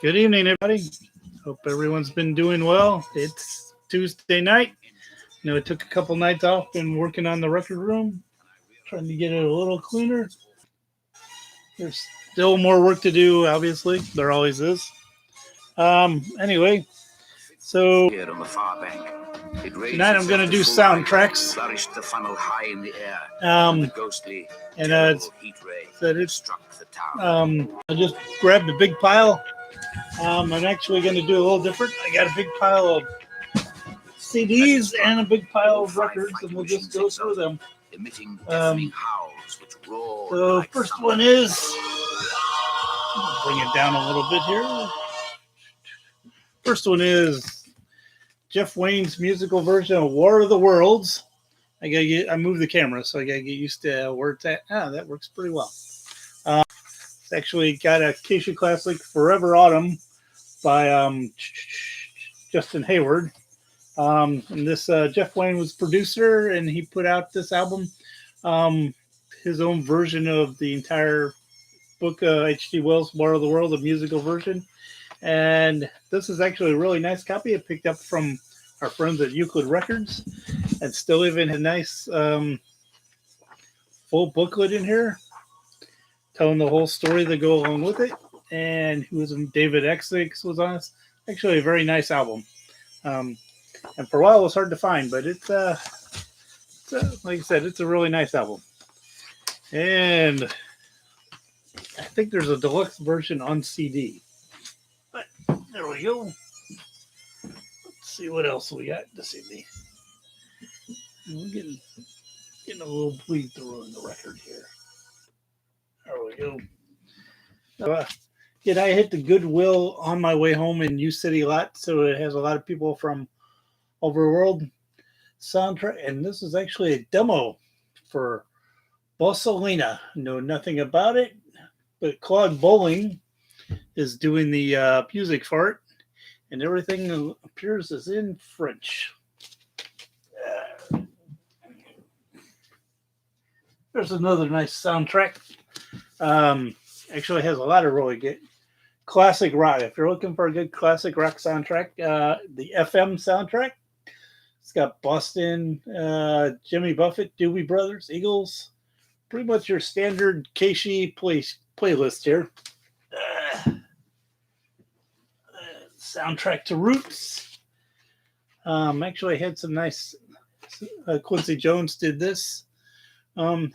Good evening, everybody. Hope everyone's been doing well. It's Tuesday night. It took a couple nights off. Been working on the record room, trying to get it a little cleaner. There's still more work to do, obviously. There always is. Anyway, so Here on the far bank, it tonight I'm going to do soundtracks. Flourished the funnel high in the air, Um, the ghostly, and terrible heat ray said it's struck the town. I just grabbed a big pile. I'm actually going to do a little different. I got a big pile of CDs and a big pile of records, and we'll just go through them. Emitting deafening howls which roared The like first thunder. one is, bring it down a little bit here. First one is Jeff Wayne's musical version of War of the Worlds. I moved the camera, so I gotta get used to where it's at. That works pretty well. It's actually got a Acacia Classic Forever Autumn by Justin Hayward. And this Jeff Wayne was producer, and he put out this album, his own version of the entire book, H.G. Wells' War of the World, the musical version. And this is actually a really nice copy I picked up from our friends at Euclid Records, and still even a nice full booklet in here telling the whole story that go along with it. And who was David Essex was on it. Actually a very nice album. And for a while it was hard to find, but it's like I said, it's a really nice album. And I think there's a deluxe version on CD. But there we go. Let's see what else we got this evening. We're getting a little bleed through in the record here. There we go. I hit the Goodwill on my way home in U City a lot, so it has a lot of people from over the world soundtrack, and this is actually a demo for Bossalina. Know nothing about it, but Claude Bowling is doing the music for it, and everything appears as in French. There's another nice soundtrack. Actually has a lot of really good classic rock. If you're looking for a good classic rock soundtrack, the FM soundtrack. It's got Boston, Jimmy Buffett, Doobie Brothers, Eagles. Pretty much your standard Keishi playlist here. Soundtrack to Roots. Actually had some nice. Quincy Jones did this.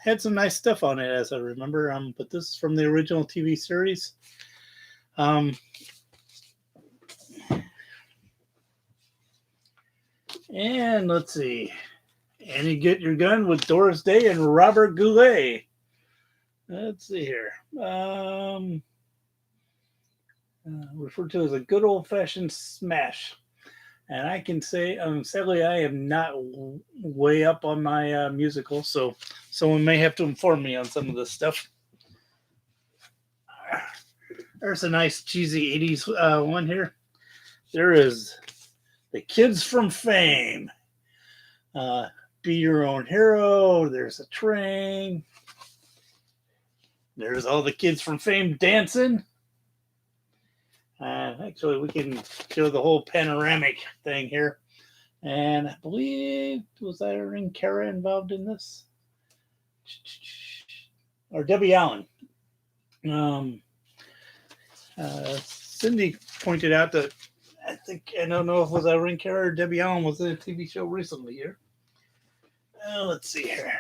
Had some nice stuff on it, as I remember. But this is from the original TV series. And let's see. Annie Get Your Gun with Doris Day and Robert Goulet. Let's see here. Referred to as a good old-fashioned smash. And I can say, sadly, I am not way up on my musical, so someone may have to inform me on some of this stuff. There's a nice cheesy 80s one here. There is The Kids from Fame. Be Your Own Hero. There's a train. There's all the kids from Fame dancing. Actually, we can show the whole panoramic thing here. And I believe, was Irene Cara involved in this? Or Debbie Allen. Cindy pointed out that I don't know if it was Irene Cara or Debbie Allen was in a TV show recently here. Let's see here.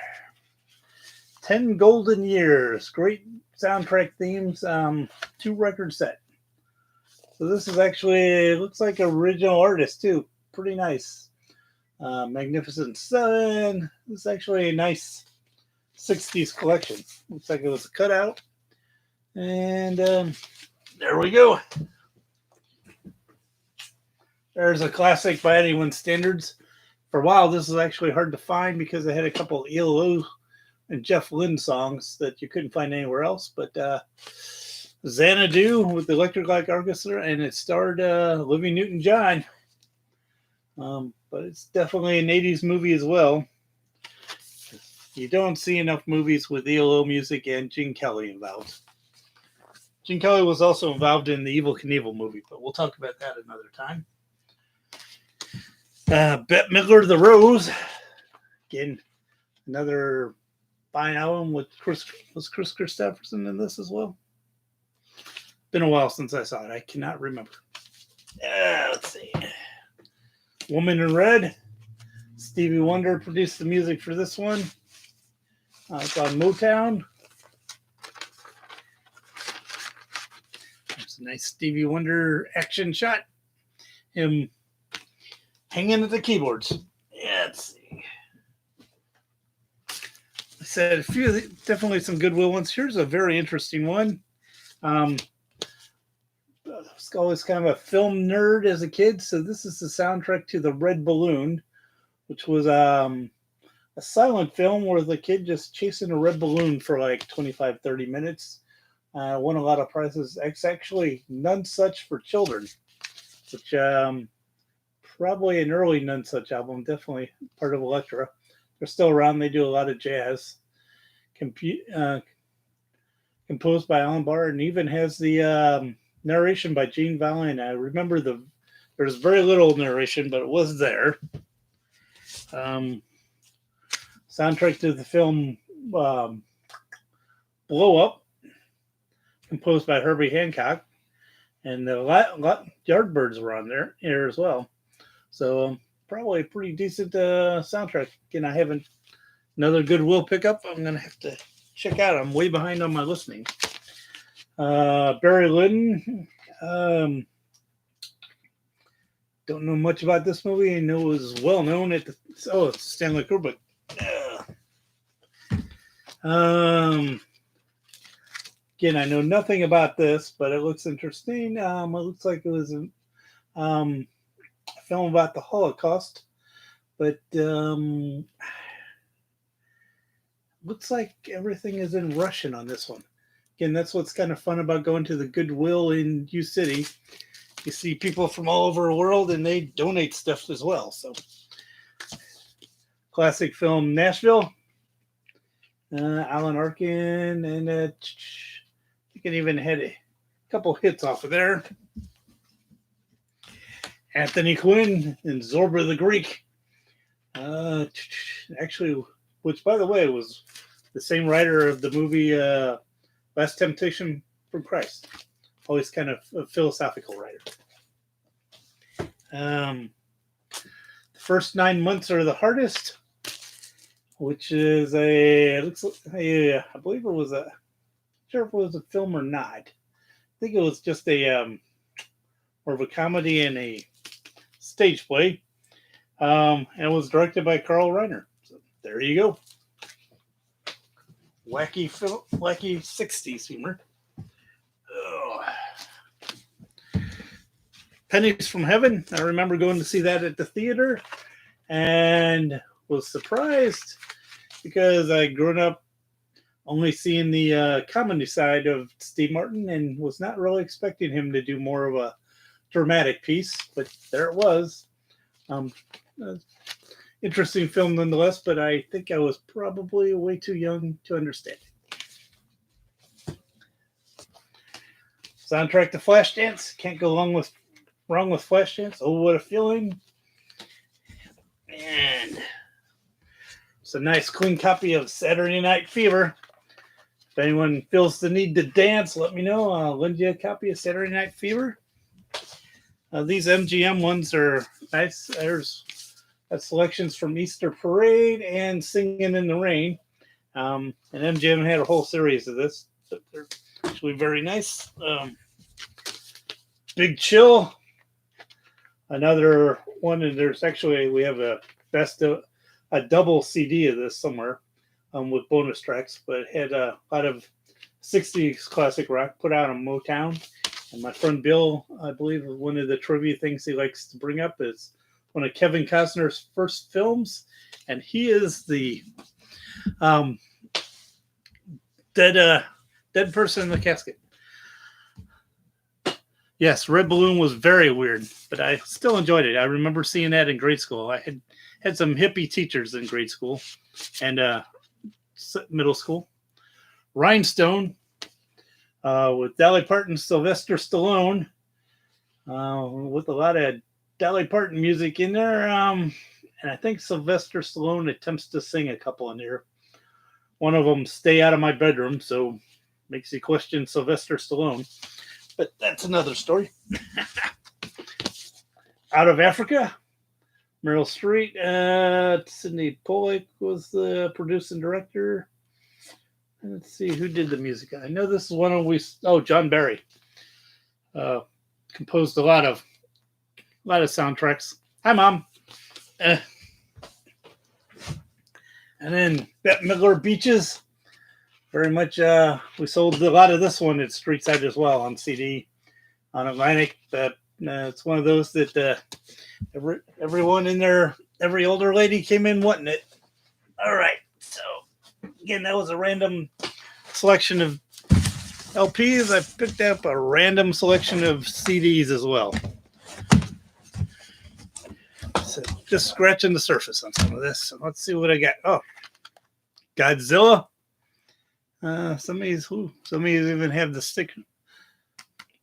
10 Golden Years. Great soundtrack themes. 2-record set. So this is actually, it looks like original artist too. Pretty nice. Magnificent Seven. This is actually a nice 60s collection. Looks like it was a cutout. And there we go. There's a classic by anyone's standards. For a while, this was actually hard to find because they had a couple of ELO and Jeff Lynne songs that you couldn't find anywhere else. But Xanadu with the Electric Light Orchestra, and it starred Olivia Newton-John. But it's definitely an 80s movie as well. You don't see enough movies with ELO music and Gene Kelly involved. Gene Kelly was also involved in the Evil Knievel movie, but we'll talk about that another time. Bette Midler, The Rose. Again, another fine album with Chris Christopherson in this as well. Been a while since I saw it. I cannot remember. Let's see. Woman in Red. Stevie Wonder produced the music for this one. It's on Motown. There's a nice Stevie Wonder action shot. Him hanging at the keyboards. Yeah, let's see. I said a few, definitely some Goodwill ones. Here's a very interesting one. I was always kind of a film nerd as a kid, so this is the soundtrack to The Red Balloon, which was a silent film where the kid just chasing a red balloon for like 25, 30 minutes. Won a lot of prizes. It's actually None Such for Children, which probably an early None Such album, definitely part of Elektra. They're still around. They do a lot of jazz. Composed by Alan Barr, and even has the narration by Gene Valiant. I remember there's very little narration, but it was there. Soundtrack to the film Blow Up, composed by Herbie Hancock, and the Yardbirds were on there as well. So probably a pretty decent soundtrack. Again, I haven't another Goodwill pickup. I'm gonna have to check out. I'm way behind on my listening. Barry Lyndon. Don't know much about this movie. I know it was well known at the it's Stanley Kubrick. Again, I know nothing about this, but it looks interesting. It looks like it was a film about the Holocaust, but looks like everything is in Russian on this one. Again, that's what's kind of fun about going to the Goodwill in U City. You see people from all over the world, and they donate stuff as well. So, classic film Nashville. Alan Arkin, and you can even had a couple hits off of there. Anthony Quinn and Zorba the Greek. Actually, which by the way was the same writer of the movie Last Temptation from Christ. Always kind of a philosophical writer. The first 9 months are the hardest, which is I believe it was not sure if it was a film or not. I think it was just a more of a comedy and a stage play. And it was directed by Carl Reiner. So there you go. Wacky 60s humor. Pennies from Heaven. I remember going to see that at the theater and was surprised because I'd grown up only seeing the comedy side of Steve Martin and was not really expecting him to do more of a dramatic piece, but there it was. Interesting film nonetheless, but I think I was probably way too young to understand it. Soundtrack to Flashdance. Can't go wrong with Flashdance. Oh, what a feeling. And it's a nice clean copy of Saturday Night Fever. If anyone feels the need to dance, let me know. I'll lend you a copy of Saturday Night Fever. These MGM ones are nice. There's selections from Easter Parade and Singing in the Rain. And MGM had a whole series of this. They're actually very nice. Big Chill. Another one, and there's actually, we have a double CD of this somewhere with bonus tracks, but it had a lot of 60s classic rock put out on Motown. And my friend Bill, I believe one of the trivia things he likes to bring up is one of Kevin Costner's first films, and he is the dead person in the casket. Yes, Red Balloon was very weird, but I still enjoyed it. I remember seeing that in grade school. I had some hippie teachers in grade school and middle school. Rhinestone. with Dolly Parton, Sylvester Stallone, with a lot of Dolly Parton music in there. And I think Sylvester Stallone attempts to sing a couple in here. One of them, "Stay Out of My Bedroom," so makes you question Sylvester Stallone. But that's another story. Out of Africa, Meryl Streep, Sidney Pollack was the producing director. Let's see who did the music. I know this is one of John Barry. Composed a lot of soundtracks. Hi, Mom. And then Bette Midler, Beaches. Very much. We sold a lot of this one at Street Side as well on CD, on Atlantic. But it's one of those that everyone in there, every older lady came in wanting it. All right. So again, that was a random selection of LPs. I picked up a random selection of CDs as well. So just scratching the surface on some of this. So let's see what I got. Oh, Godzilla. Some of these even have the stick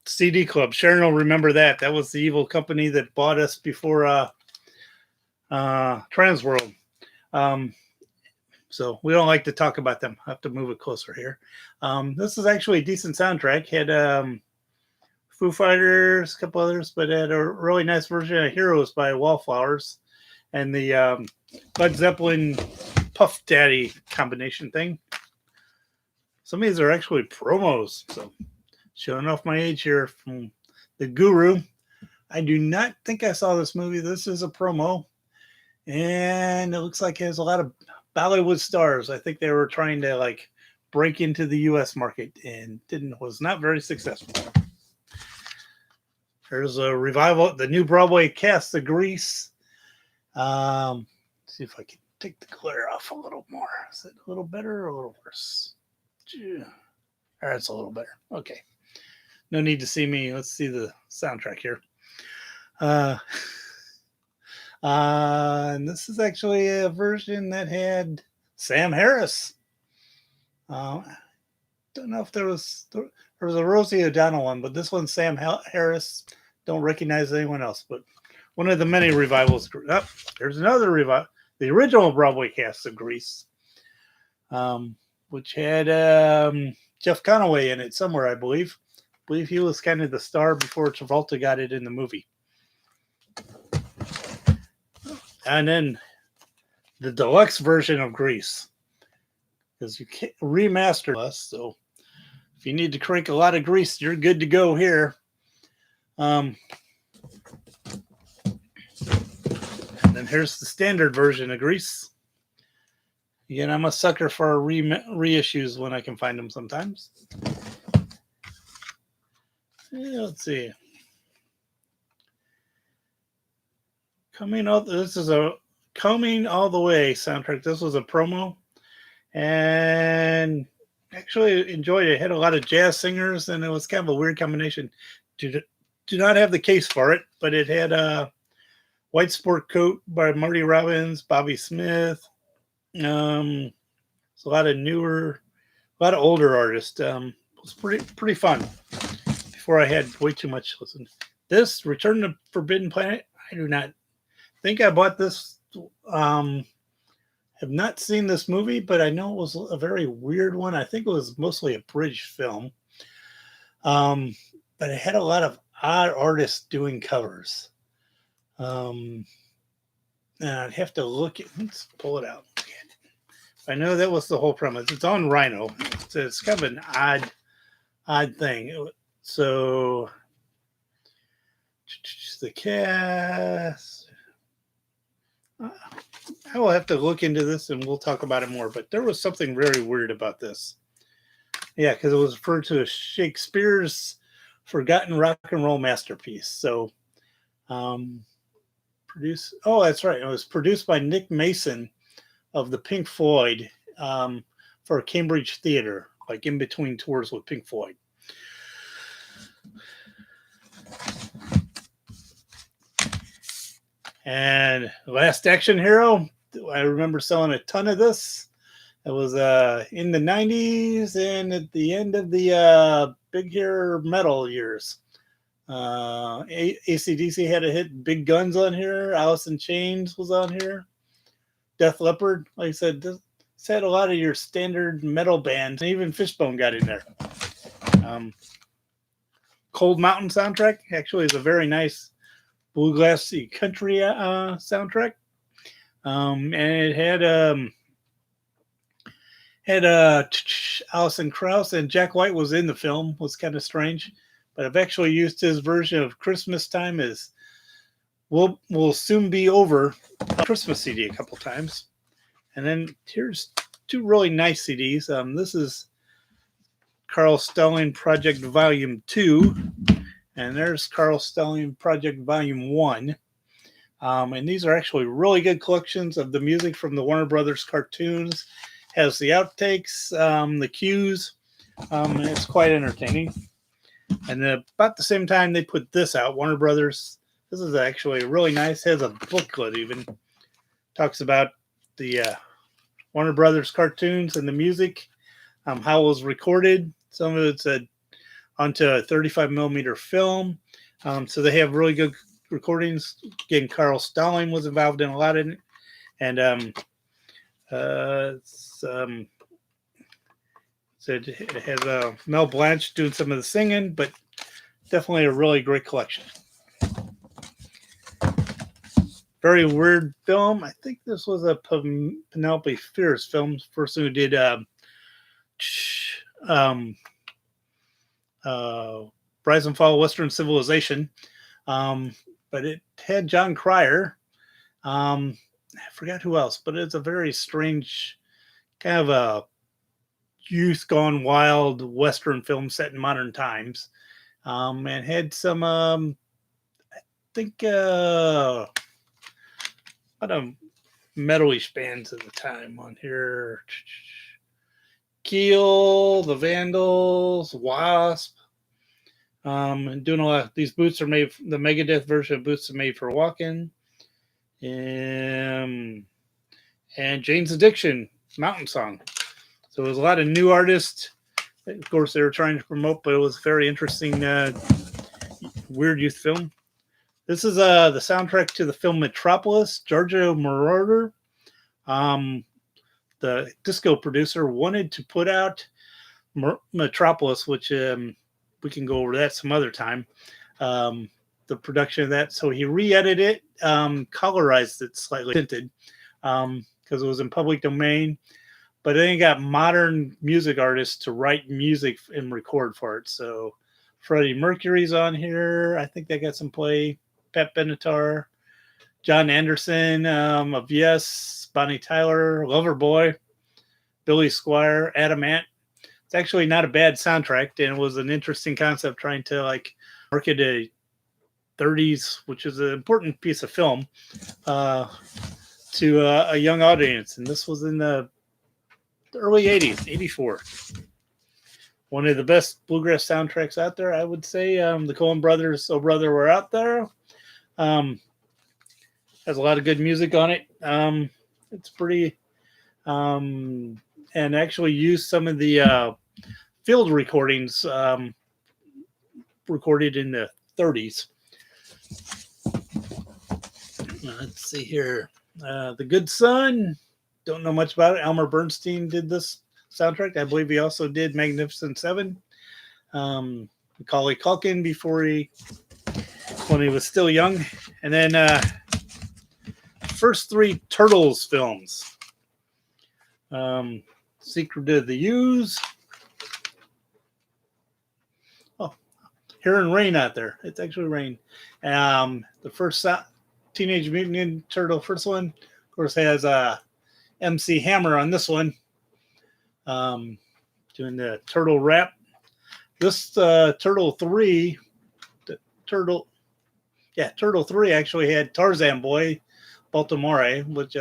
CD Club. Sharon will remember that. That was the evil company that bought us before Transworld. So we don't like to talk about them. I have to move it closer here. This is actually a decent soundtrack. Had Foo Fighters, a couple others, but had a really nice version of Heroes by Wallflowers and the Led Zeppelin Puff Daddy combination thing. Some of these are actually promos. So showing off my age here from The Guru. I do not think I saw this movie. This is a promo. And it looks like it has a lot of Bollywood stars. I think they were trying to break into the U.S. market and was not very successful. There's a revival, the new Broadway cast of Grease. See if I can take the glare off a little more. Is it a little better or a little worse? All right, it's a little better. Okay. No need to see me. Let's see the soundtrack here. And this is actually a version that had Sam Harris. Don't know if there was a Rosie O'Donnell one, but this one's Sam Harris. Don't recognize anyone else, but one of the many revivals. Oh, there's another revival. The original Broadway cast of Grease, which had Jeff Conaway in it somewhere, I believe. I believe he was kind of the star before Travolta got it in the movie. And then the deluxe version of Grease, because you can't remaster us. So if you need to crank a lot of grease, you're good to go here. And then here's the standard version of Grease. Again, I'm a sucker for reissues when I can find them sometimes. Yeah, let's see. This is a Coming All the Way soundtrack. This was a promo. And actually enjoyed it. It had a lot of jazz singers, and it was kind of a weird combination. Do not have the case for it, but it had a White Sport Coat by Marty Robbins, Bobby Smith. It's a lot of older artists. It was pretty fun. Before I had way too much to listen. This Return to Forbidden Planet, I do not think I bought this. Have not seen this movie, but I know it was a very weird one. I think it was mostly a British film. But it had a lot of odd artists doing covers. And I'd have to let's pull it out. I know that was the whole premise. It's on Rhino. It's kind of an odd thing. So the cast. I will have to look into this and we'll talk about it more, but there was something very weird about this. Yeah, because it was referred to as Shakespeare's forgotten rock and roll masterpiece. So, that's right. It was produced by Nick Mason of the Pink Floyd for a Cambridge theater, like in between tours with Pink Floyd. And Last Action Hero, I remember selling a ton of this. It was in the 90s and at the end of the big hair metal years. AC/DC had a hit. Big Guns on here. Alice in Chains was on here. Def Leppard, like I said, this had a lot of your standard metal bands. Even Fishbone got in there. Cold Mountain soundtrack actually is a very nice bluegrassy country soundtrack. And it had Alison Krauss, and Jack White was in the film. Was kind of strange, but I've actually used his version of Christmas Time as will soon be over Christmas CD a couple times. And then here's two really nice CDs. This is Carl Stalling Project Volume 2, and there's Carl Stalling Project Volume 1. And these are actually really good collections of the music from the Warner Brothers cartoons. Has the outtakes, the cues. It's quite entertaining. And about the same time they put this out, Warner Brothers. This is actually really nice. Has a booklet even. Talks about the Warner Brothers cartoons and the music, how it was recorded. Some of it's onto a 35 millimeter film. So they have really good recordings. Again, Carl Stalling was involved in a lot of it. And so it has Mel Blanc doing some of the singing, but definitely a really great collection. Very weird film. I think this was a Penelope Fierce film. Person who did Rise and Fall of Western Civilization. But it had John Cryer. I forgot who else, but it's a very strange kind of a youth gone wild Western film set in modern times. And had some, I think, a lot of metal-ish bands at the time on here. Keel, the Vandals, Wasp. And doing a lot. These boots are made. The Megadeth version of boots are made for walking. And Jane's Addiction, Mountain Song. So it was a lot of new artists. Of course, they were trying to promote, but it was a very interesting, weird youth film. This is the soundtrack to the film Metropolis. Giorgio Moroder, the disco producer, wanted to put out Metropolis, which we can go over that some other time. The production of that. So he re-edited it, colorized it slightly, tinted, because it was in public domain. But then he got modern music artists to write music and record for it. So Freddie Mercury's on here. I think they got some play. Pat Benatar, John Anderson of Yes, Bonnie Tyler, Loverboy, Billy Squier, Adam Ant. It's actually not a bad soundtrack, and it was an interesting concept trying to like market a 30s, which is an important piece of film, to a young audience. And this was in the early 80s, 84. One of the best bluegrass soundtracks out there, I would say. The Coen Brothers, Oh Brother, We're Out There. Has a lot of good music on it. It's pretty, and actually used some of the field recordings recorded in the 30s. Let's see here. The Good Son. Don't know much about it. Elmer Bernstein did this soundtrack. I believe he also did Magnificent Seven. Macaulay Culkin when he was still young. And then first three Turtles films. Secret of the Ooze. Oh, hearing rain out there. It's actually rain. The first Teenage Mutant Ninja Turtle, first one, of course, has MC Hammer on this one. Doing the turtle rap. This Turtle 3 actually had Tarzan Boy, Baltimore, which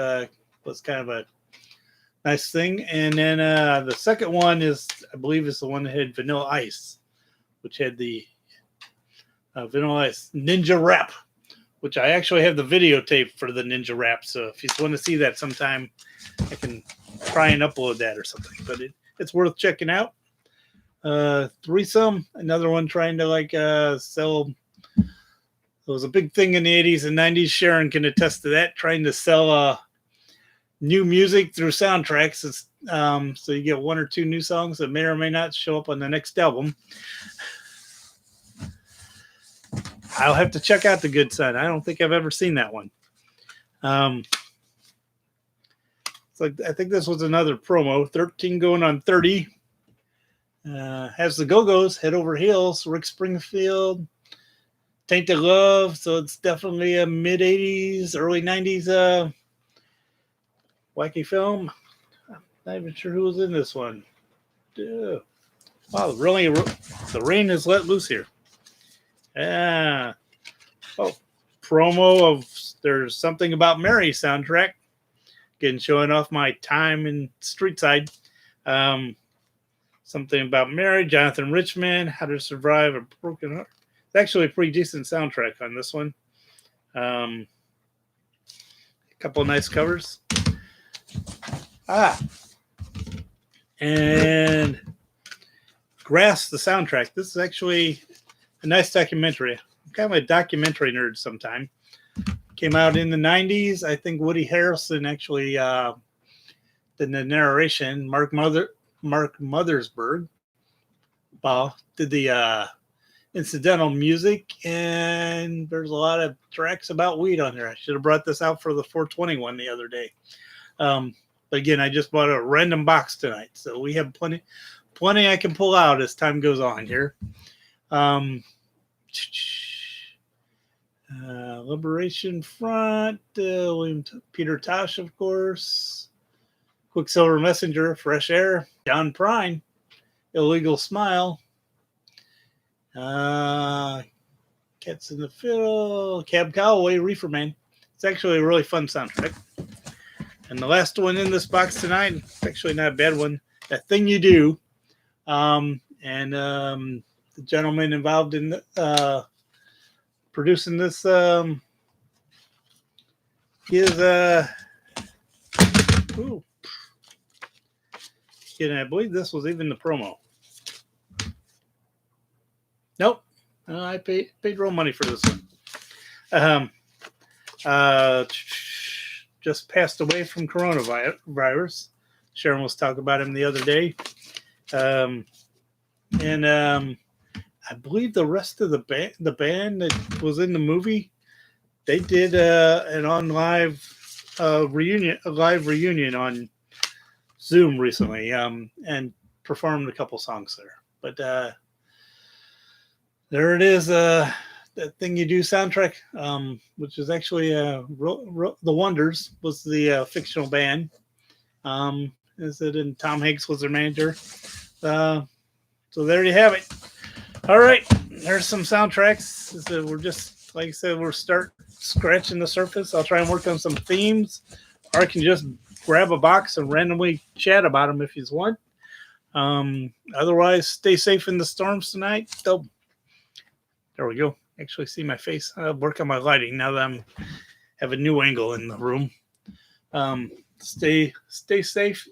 was kind of a nice thing. And then the second one I believe is the one that had Vanilla Ice, which had the Vanilla Ice Ninja Rap, which I actually have the videotape for the Ninja Rap. So if you want to see that sometime, I can try and upload that or something. But it's worth checking out. Threesome, another one trying to like sell. It was a big thing in the 80s and 90s. Sharon can attest to that, trying to sell new music through soundtracks. So you get one or two new songs that may or may not show up on the next album. I'll have to check out The Good Son. I don't think I've ever seen that one. So I think this was another promo. 13 going on 30. Has the Go-Go's, Head Over Heels, Rick Springfield, Tainted Love. So it's definitely a mid-80s, early 90s wacky film. I'm not even sure who was in this one. Wow, really, the rain is let loose here. Yeah. Oh, promo of There's Something About Mary soundtrack. Again, showing off my time in Street Side. Something About Mary, Jonathan Richman, How to Survive a Broken Heart. It's actually a pretty decent soundtrack on this one. A couple of nice covers. And Grass, the soundtrack. This is actually a nice documentary. I'm kind of a documentary nerd sometime. Came out in the 90s. I think Woody Harrelson actually did the narration. Mark Mothersbaugh did the incidental music, and there's a lot of tracks about weed on there. I should have brought this out for the 421 the other day. But again, I just bought a random box tonight, so we have plenty I can pull out as time goes on here. Liberation Front, Peter Tosh, of course, Quicksilver Messenger, Fresh Air, John Prine, Illegal Smile, Cats in the Fiddle, Cab Calloway, Reefer Man. It's actually a really fun soundtrack. And the last one in this box tonight, it's actually not a bad one, That Thing You Do. The gentleman involved in producing this and I believe this was even the promo. Nope. I paid real money for this one. Just passed away from coronavirus. Sharon was talking about him the other day. I believe the rest of the band that was in the movie, they did a live reunion on Zoom recently, and performed a couple songs there. But there it is, That Thing You Do soundtrack, which is actually The Wonders was the fictional band. And Tom Hanks was their manager. So there you have it. All right, there's some soundtracks. So we're just, like I said, we're scratching the surface. I'll try and work on some themes, or I can just grab a box and randomly chat about them if you want. Otherwise, stay safe in the storms tonight. There we go. Actually see my face. I'll work on my lighting now that I have a new angle in the room. Stay safe